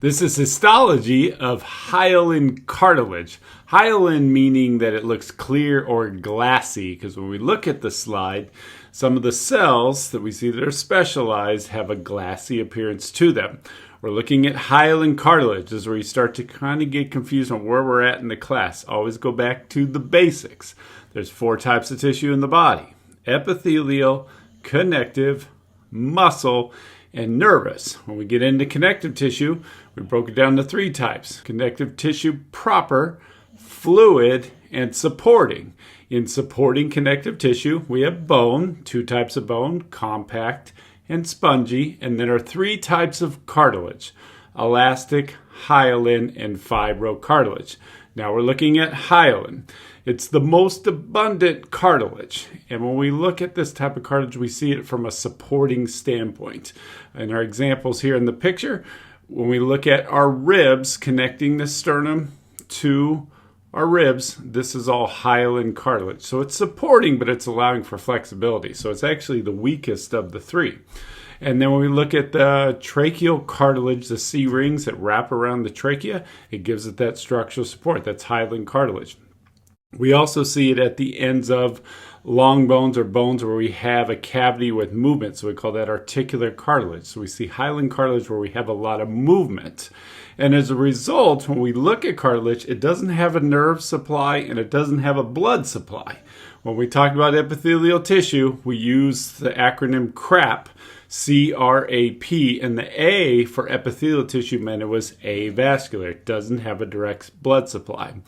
This is histology of hyaline cartilage. Hyaline meaning that it looks clear or glassy, because when we look at the slide, some of the cells that we see that are specialized have a glassy appearance to them. We're looking at hyaline cartilage. This is where you start to kind of get confused on where we're at in the class. Always go back to the basics. There's 4 types of tissue in the body: epithelial, connective, muscle, and nervous. When we get into connective tissue, we broke it down to 3 types: connective tissue proper, fluid, and supporting. In supporting connective tissue, we have bone, 2 types of bone: compact and spongy, and then are 3 types of cartilage: elastic, hyaline, and fibrocartilage. Now we're looking at hyaline. It's the most abundant cartilage. And when we look at this type of cartilage, we see it from a supporting standpoint. In our examples here in the picture, when we look at our ribs connecting the sternum to our ribs, this is all hyaline cartilage. So it's supporting, but it's allowing for flexibility. So it's actually the weakest of the 3. And then when we look at the tracheal cartilage, the C rings that wrap around the trachea, it gives it that structural support. That's hyaline cartilage. We also see it at the ends of long bones or bones where we have a cavity with movement. So we call that articular cartilage. So we see hyaline cartilage where we have a lot of movement. And as a result, when we look at cartilage, it doesn't have a nerve supply and it doesn't have a blood supply. When we talk about epithelial tissue, we use the acronym CRAP, C-R-A-P, and the A for epithelial tissue meant it was avascular. It doesn't have a direct blood supply.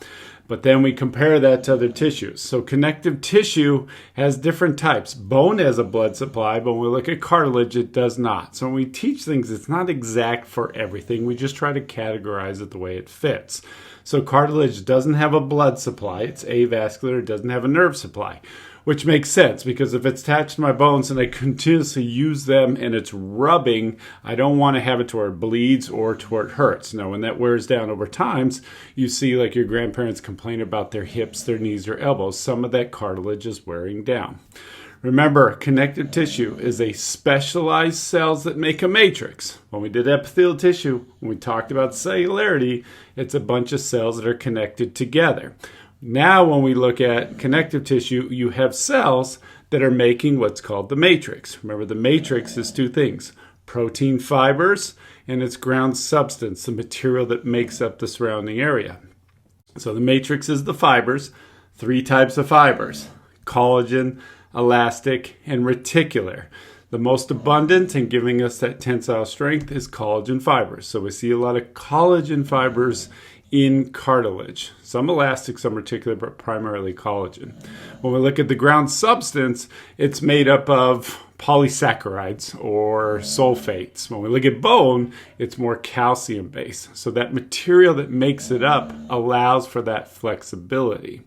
But then we compare that to other tissues. So connective tissue has different types. Bone has a blood supply, but when we look at cartilage, it does not. So when we teach things, it's not exact for everything. We just try to categorize it the way it fits. So cartilage doesn't have a blood supply. It's avascular. It doesn't have a nerve supply, which makes sense because if it's attached to my bones and I continuously use them and it's rubbing, I don't want to have it to where it bleeds or to where it hurts. Now, when that wears down over time, you see like your grandparents complain about their hips, their knees, their elbows. Some of that cartilage is wearing down. Remember, connective tissue is a specialized cells that make a matrix. When we did epithelial tissue, when we talked about cellularity, it's a bunch of cells that are connected together. Now, when we look at connective tissue, you have cells that are making what's called the matrix. Remember, the matrix is 2 things: protein fibers and its ground substance, the material that makes up the surrounding area. So the matrix is the fibers, 3 types of fibers: collagen, elastic, and reticular. The most abundant and giving us that tensile strength is collagen fibers. So we see a lot of collagen fibers in cartilage. Some elastic, some reticular, but primarily collagen. When we look at the ground substance, it's made up of polysaccharides or sulfates. When we look at bone, it's more calcium based. So that material that makes it up allows for that flexibility.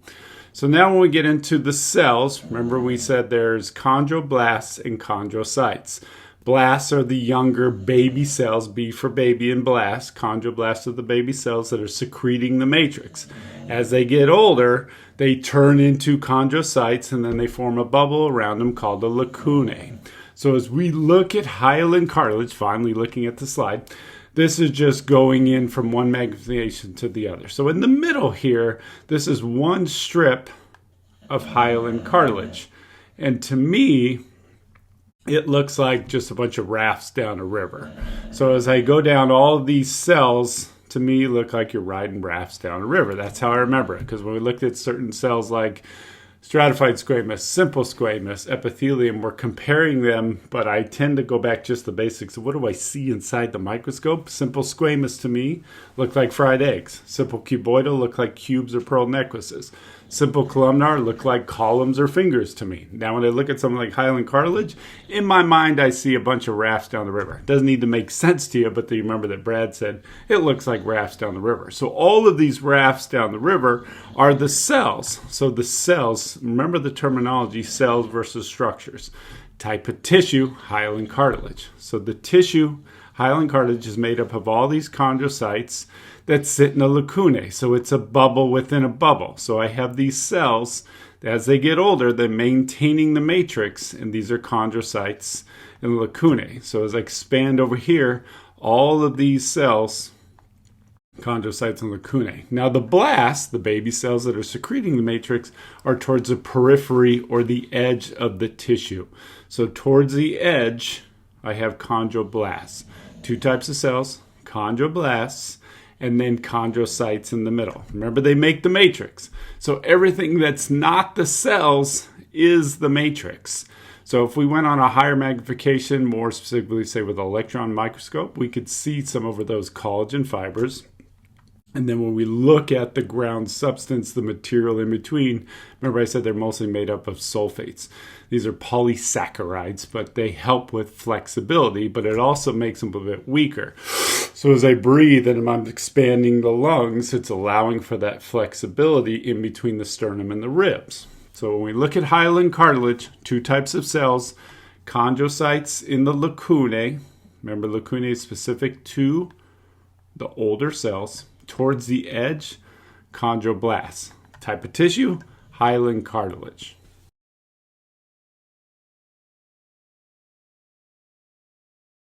So now when we get into the cells, remember we said there's chondroblasts and chondrocytes. Blasts are the younger baby cells, B for baby and blast. Chondroblasts are the baby cells that are secreting the matrix. As they get older, they turn into chondrocytes and then they form a bubble around them called the lacunae. So as we look at hyaline cartilage, finally looking at the slide, this is just going in from one magnification to the other. So in the middle here, this is one strip of hyaline cartilage. And to me, it looks like just a bunch of rafts down a river. So as I go down, all of these cells, to me, look like you're riding rafts down a river. That's how I remember it. Because when we looked at certain cells like stratified squamous, simple squamous, epithelium, we're comparing them, but I tend to go back just the basics. What do I see inside the microscope? Simple squamous to me look like fried eggs. Simple cuboidal look like cubes or pearl necklaces. Simple columnar look like columns or fingers to me. Now when I look at something like hyaline cartilage, in my mind I see a bunch of rafts down the river. It doesn't need to make sense to you, but you remember that Brad said it looks like rafts down the river. So all of these rafts down the river are the cells. So the cells, remember the terminology, cells versus structures. Type of tissue, hyaline cartilage. So the tissue, hyaline cartilage, is made up of all these chondrocytes that sit in a lacunae. So it's a bubble within a bubble. So I have these cells, as they get older, they're maintaining the matrix, and these are chondrocytes and lacunae. So as I expand over here, all of these cells Chondrocytes and lacunae. Now the blasts, the baby cells that are secreting the matrix, are towards the periphery or the edge of the tissue. So towards the edge, I have chondroblasts. Two types of cells, chondroblasts, and then chondrocytes in the middle. Remember, they make the matrix. So everything that's not the cells is the matrix. So if we went on a higher magnification, more specifically say with an electron microscope, we could see some of those collagen fibers. And then when we look at the ground substance, the material in between, remember I said they're mostly made up of sulfates. These are polysaccharides, but they help with flexibility, but it also makes them a bit weaker. So as I breathe and I'm expanding the lungs, it's allowing for that flexibility in between the sternum and the ribs. So when we look at hyaline cartilage, two types of cells, chondrocytes in the lacunae. Remember, lacunae is specific to the older cells. Towards the edge, chondroblasts. Type of tissue, hyaline cartilage.